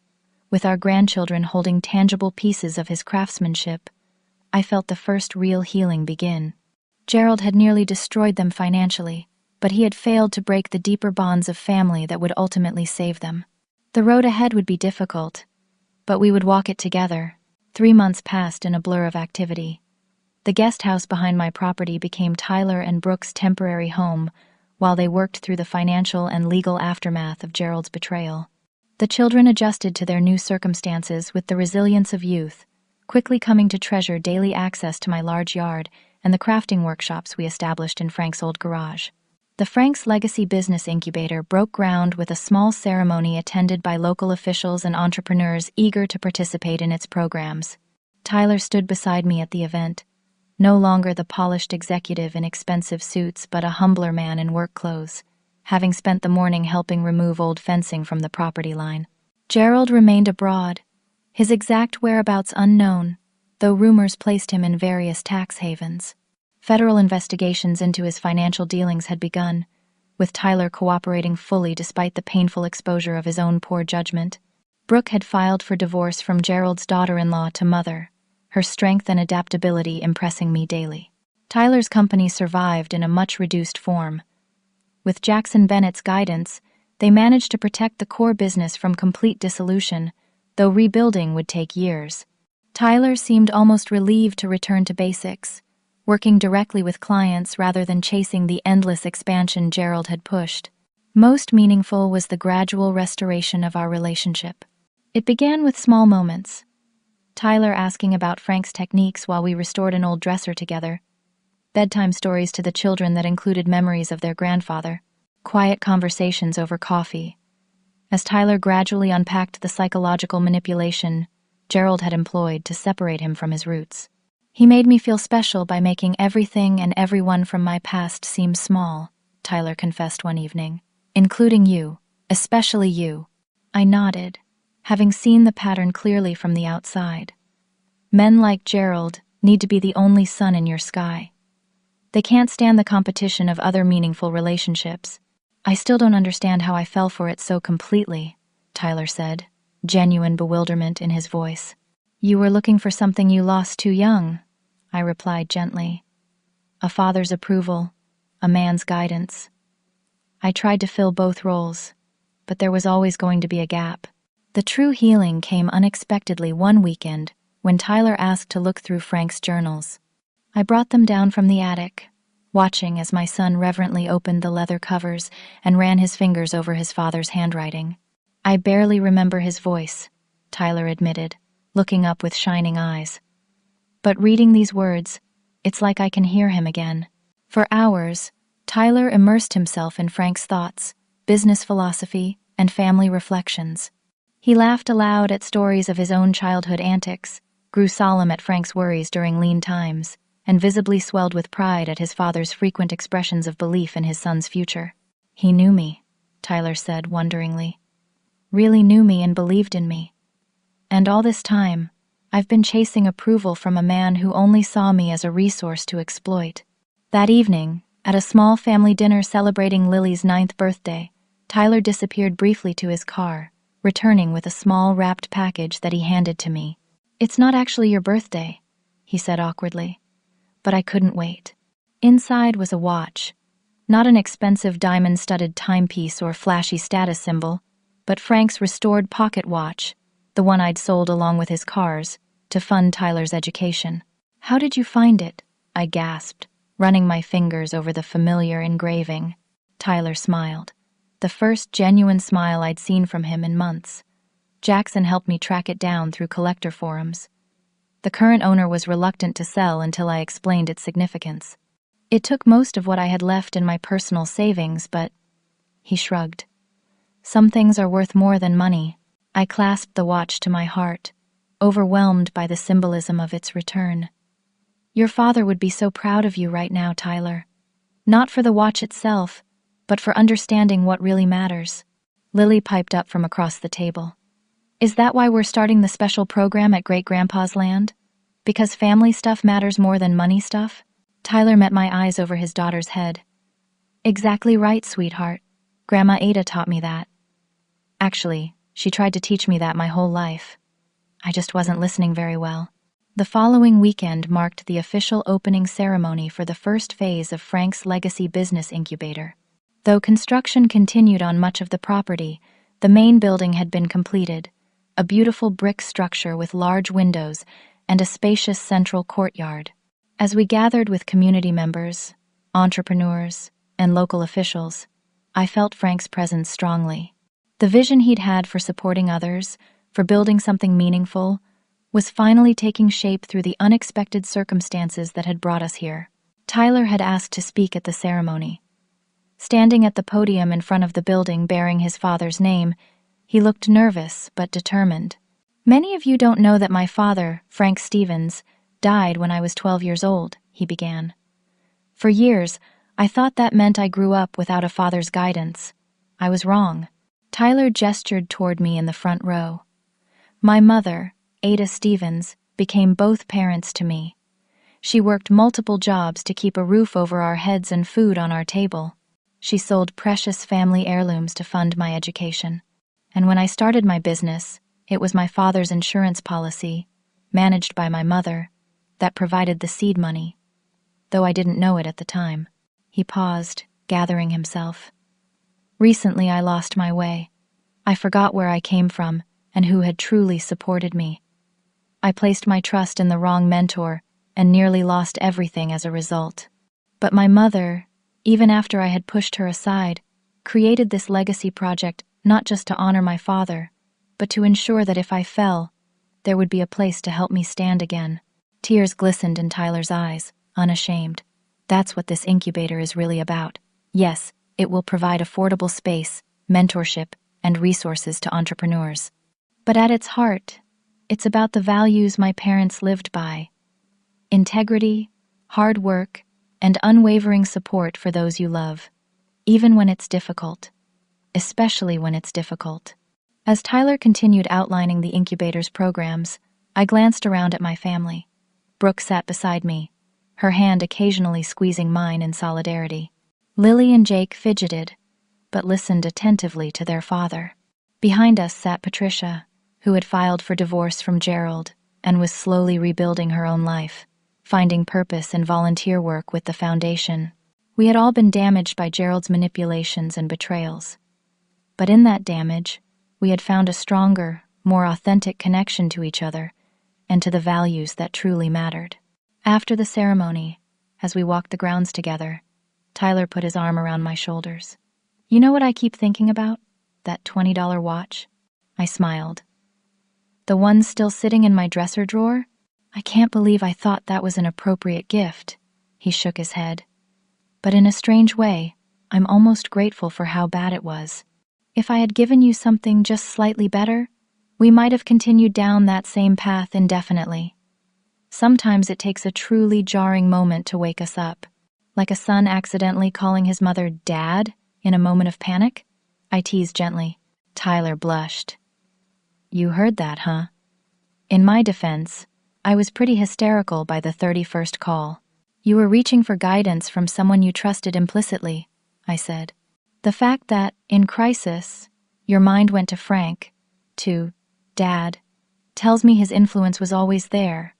with our grandchildren holding tangible pieces of his craftsmanship, I felt the first real healing begin. Gerald had nearly destroyed them financially, but he had failed to break the deeper bonds of family that would ultimately save them. The road ahead would be difficult, but we would walk it together. 3 months passed in a blur of activity. The guest house behind my property became Tyler and Brooke's temporary home while they worked through the financial and legal aftermath of Gerald's betrayal. The children adjusted to their new circumstances with the resilience of youth, quickly coming to treasure daily access to my large yard and the crafting workshops we established in Frank's old garage. The Frank's Legacy Business Incubator broke ground with a small ceremony attended by local officials and entrepreneurs eager to participate in its programs. Tyler stood beside me at the event, no longer the polished executive in expensive suits but a humbler man in work clothes, having spent the morning helping remove old fencing from the property line. Gerald remained abroad, his exact whereabouts unknown, though rumors placed him in various tax havens. Federal investigations into his financial dealings had begun, with Tyler cooperating fully despite the painful exposure of his own poor judgment. Brooke had filed for divorce from Gerald's daughter-in-law to mother, her strength and adaptability impressing me daily. Tyler's company survived in a much-reduced form. With Jackson Bennett's guidance, they managed to protect the core business from complete dissolution, though rebuilding would take years. Tyler seemed almost relieved to return to basics, working directly with clients rather than chasing the endless expansion Gerald had pushed. Most meaningful was the gradual restoration of our relationship. It began with small moments. Tyler asking about Frank's techniques while we restored an old dresser together, bedtime stories to the children that included memories of their grandfather, quiet conversations over coffee. As Tyler gradually unpacked the psychological manipulation Gerald had employed to separate him from his roots. He made me feel special by making everything and everyone from my past seem small, Tyler confessed one evening, including you, especially you. I nodded, having seen the pattern clearly from the outside. Men like Gerald need to be the only sun in your sky. They can't stand the competition of other meaningful relationships. I still don't understand how I fell for it so completely, Tyler said, genuine bewilderment in his voice. You were looking for something you lost too young, I replied gently. A father's approval, a man's guidance. I tried to fill both roles, but there was always going to be a gap. The true healing came unexpectedly one weekend when Tyler asked to look through Frank's journals. I brought them down from the attic, watching as my son reverently opened the leather covers and ran his fingers over his father's handwriting. I barely remember his voice, Tyler admitted, looking up with shining eyes. But reading these words, it's like I can hear him again. For hours, Tyler immersed himself in Frank's thoughts, business philosophy, and family reflections. He laughed aloud at stories of his own childhood antics, grew solemn at Frank's worries during lean times, and visibly swelled with pride at his father's frequent expressions of belief in his son's future. He knew me, Tyler said wonderingly. Really knew me and believed in me. And all this time, I've been chasing approval from a man who only saw me as a resource to exploit. That evening, at a small family dinner celebrating Lily's 9th birthday, Tyler disappeared briefly to his car, returning with a small wrapped package that he handed to me. It's not actually your birthday, he said awkwardly. But I couldn't wait. Inside was a watch, not an expensive diamond-studded timepiece or flashy status symbol, but Frank's restored pocket watch, the one I'd sold along with his cars, to fund Tyler's education. How did you find it? I gasped, running my fingers over the familiar engraving. Tyler smiled, the first genuine smile I'd seen from him in months. Jackson helped me track it down through collector forums. The current owner was reluctant to sell until I explained its significance. It took most of what I had left in my personal savings, but... He shrugged. Some things are worth more than money. I clasped the watch to my heart, overwhelmed by the symbolism of its return. Your father would be so proud of you right now, Tyler. Not for the watch itself, but for understanding what really matters. Lily piped up from across the table. Is that why we're starting the special program at Great-Grandpa's land? Because family stuff matters more than money stuff? Tyler met my eyes over his daughter's head. Exactly right, sweetheart. Grandma Ada taught me that. Actually, she tried to teach me that my whole life. I just wasn't listening very well. The following weekend marked the official opening ceremony for the first phase of Frank's legacy business incubator. Though construction continued on much of the property, the main building had been completed, a beautiful brick structure with large windows and a spacious central courtyard. As we gathered with community members, entrepreneurs, and local officials, I felt Frank's presence strongly. The vision he'd had for supporting others, for building something meaningful, was finally taking shape through the unexpected circumstances that had brought us here. Tyler had asked to speak at the ceremony. Standing at the podium in front of the building bearing his father's name, he looked nervous but determined. "Many of you don't know that my father, Frank Stevens, died when I was 12 years old," he began. "For years, I thought that meant I grew up without a father's guidance. I was wrong." Tyler gestured toward me in the front row. "My mother, Ada Stevens, became both parents to me. She worked multiple jobs to keep a roof over our heads and food on our table. She sold precious family heirlooms to fund my education. And when I started my business, it was my father's insurance policy, managed by my mother, that provided the seed money, though I didn't know it at the time." He paused, gathering himself. "Recently I lost my way. I forgot where I came from and who had truly supported me. I placed my trust in the wrong mentor and nearly lost everything as a result. But my mother, even after I had pushed her aside, created this legacy project not just to honor my father, but to ensure that if I fell, there would be a place to help me stand again." Tears glistened in Tyler's eyes, unashamed. "That's what this incubator is really about. Yes, it will provide affordable space, mentorship, and resources to entrepreneurs. But at its heart, it's about the values my parents lived by: integrity, hard work, and unwavering support for those you love, even when it's difficult. Especially when it's difficult." As Tyler continued outlining the incubator's programs, I glanced around at my family. Brooke sat beside me, her hand occasionally squeezing mine in solidarity. Lily and Jake fidgeted, but listened attentively to their father. Behind us sat Patricia, who had filed for divorce from Gerald and was slowly rebuilding her own life, finding purpose in volunteer work with the foundation. We had all been damaged by Gerald's manipulations and betrayals. But in that damage, we had found a stronger, more authentic connection to each other and to the values that truly mattered. After the ceremony, as we walked the grounds together, Tyler put his arm around my shoulders. "You know what I keep thinking about? That $20 watch?" I smiled. "The one still sitting in my dresser drawer? I can't believe I thought that was an appropriate gift." He shook his head. "But in a strange way, I'm almost grateful for how bad it was. If I had given you something just slightly better, we might have continued down that same path indefinitely. Sometimes it takes a truly jarring moment to wake us up, like a son accidentally calling his mother Dad in a moment of panic," I teased gently. Tyler blushed. "You heard that, huh?" In my defense, I was pretty hysterical by the 31st call. "You were reaching for guidance from someone you trusted implicitly," I said. "The fact that, in crisis, your mind went to Frank, to Dad, tells me his influence was always there,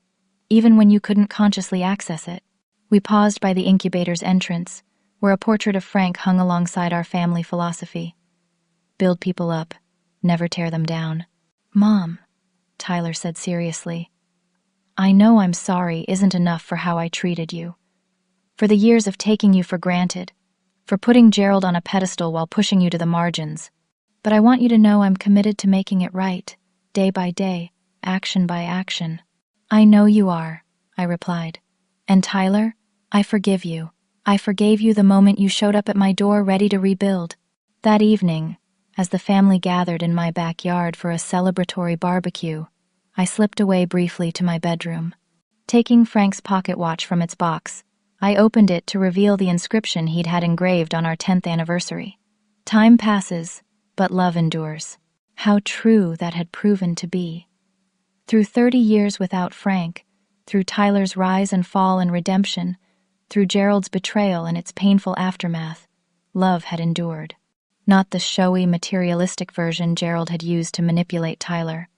even when you couldn't consciously access it." We paused by the incubator's entrance, where a portrait of Frank hung alongside our family philosophy: build people up, never tear them down. "Mom," Tyler said seriously, "I know I'm sorry isn't enough for how I treated you, for the years of taking you for granted, for putting Gerald on a pedestal while pushing you to the margins. But I want you to know I'm committed to making it right, day by day, action by action." "I know you are," I replied. "And Tyler, I forgive you. I forgave you the moment you showed up at my door ready to rebuild." That evening, as the family gathered in my backyard for a celebratory barbecue, I slipped away briefly to my bedroom. Taking Frank's pocket watch from its box, I opened it to reveal the inscription he'd had engraved on our 10th anniversary. "Time passes, but love endures." How true that had proven to be. Through 30 years without Frank, through Tyler's rise and fall and redemption, through Gerald's betrayal and its painful aftermath, love had endured. Not the showy, materialistic version Gerald had used to manipulate Tyler,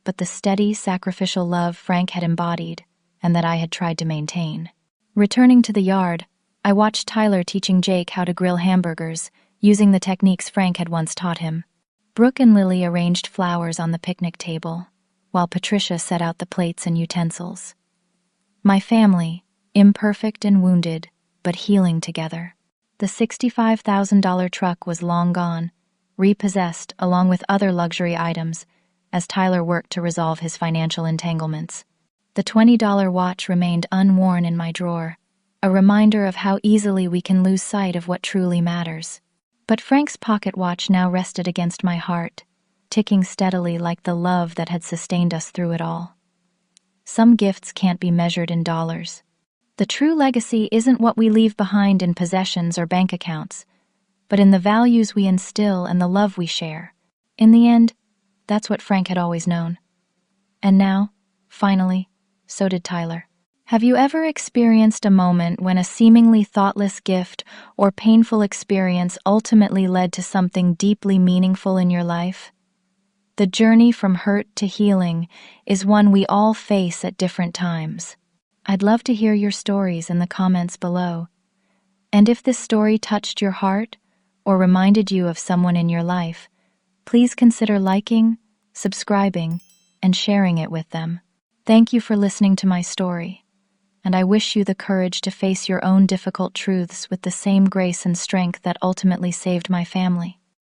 but the steady, sacrificial love Frank had embodied and that I had tried to maintain. Returning to the yard, I watched Tyler teaching Jake how to grill hamburgers, using the techniques Frank had once taught him. Brooke and Lily arranged flowers on the picnic table, while Patricia set out the plates and utensils. My family, imperfect and wounded, but healing together. The $65,000 truck was long gone, repossessed along with other luxury items, as Tyler worked to resolve his financial entanglements. The $20 watch remained unworn in my drawer, a reminder of how easily we can lose sight of what truly matters. But Frank's pocket watch now rested against my heart, ticking steadily like the love that had sustained us through it all. Some gifts can't be measured in dollars. The true legacy isn't what we leave behind in possessions or bank accounts, but in the values we instill and the love we share. In the end, that's what Frank had always known. And now, finally, so did Tyler. Have you ever experienced a moment when a seemingly thoughtless gift or painful experience ultimately led to something deeply meaningful in your life? The journey from hurt to healing is one we all face at different times. I'd love to hear your stories in the comments below. And if this story touched your heart or reminded you of someone in your life, please consider liking, subscribing, and sharing it with them. Thank you for listening to my story, and I wish you the courage to face your own difficult truths with the same grace and strength that ultimately saved my family.